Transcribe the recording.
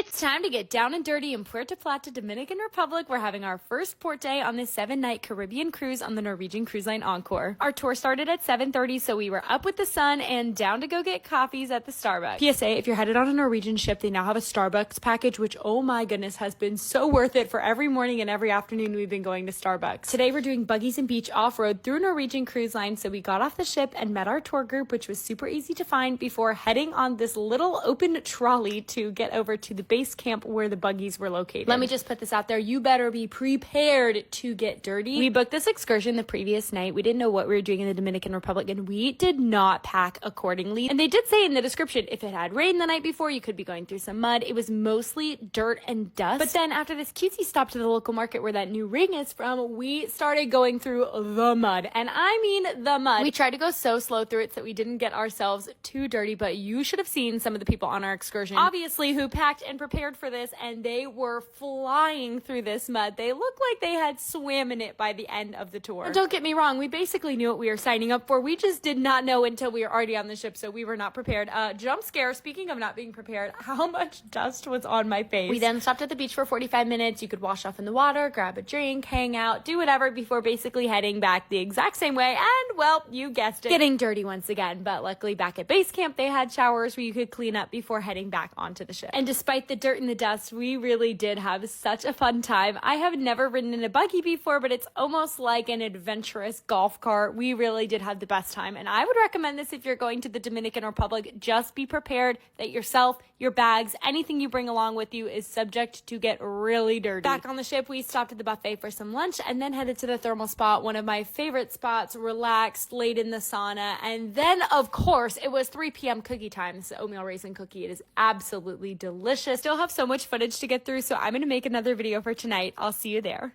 It's time to get down and dirty in Puerto Plata, Dominican Republic. We're having our first port day on this 7-night Caribbean cruise on the Norwegian Cruise Line Encore. Our tour started at 7:30, so we were up with the sun and down to go get coffees at the Starbucks. PSA, if you're headed on a Norwegian ship, they now have a Starbucks package, which, oh my goodness, has been so worth it. For every morning and every afternoon we've been going to Starbucks. Today we're doing buggies and beach off-road through Norwegian Cruise Line, so we got off the ship and met our tour group, which was super easy to find, before heading on this little open trolley to get over to the base camp where the buggies were located. Let me just put this out there. You better be prepared to get dirty. We booked this excursion the previous night. We didn't know what we were doing in the Dominican Republic, and we did not pack accordingly. And they did say in the description, if it had rained the night before, you could be going through some mud. It was mostly dirt and dust. But then after this cutesy stop to the local market where that new ring is from, we started going through the mud. And I mean the mud. We tried to go so slow through it so we didn't get ourselves too dirty, but you should have seen some of the people on our excursion, obviously, who packed and prepared for this, and they were flying through this mud. They looked like they had swam in it by the end of the tour. And don't get me wrong, we basically knew what we were signing up for. We just did not know until we were already on the ship, so we were not prepared. Jump scare, speaking of not being prepared, how much dust was on my face. We then stopped at the beach for 45 minutes. You could wash off in the water, grab a drink, hang out, do whatever before basically heading back the exact same way, and, well, you guessed it, getting dirty once again. But luckily back at base camp, they had showers where you could clean up before heading back onto the ship. And despite the dirt and the dust, we really did have such a fun time. I have never ridden in a buggy before, but it's almost like an adventurous golf cart. We really did have the best time, and I would recommend this if you're going to the Dominican Republic. Just be prepared that yourself, your bags, anything you bring along with you is subject to get really dirty. Back on the ship, we stopped at the buffet for some lunch and then headed to the thermal spot, one of my favorite spots, relaxed, laid in the sauna. And then, of course, it was 3 p.m. cookie time. This oatmeal raisin cookie. It is absolutely delicious. Still have so much footage to get through, so I'm going to make another video for tonight. I'll see you there.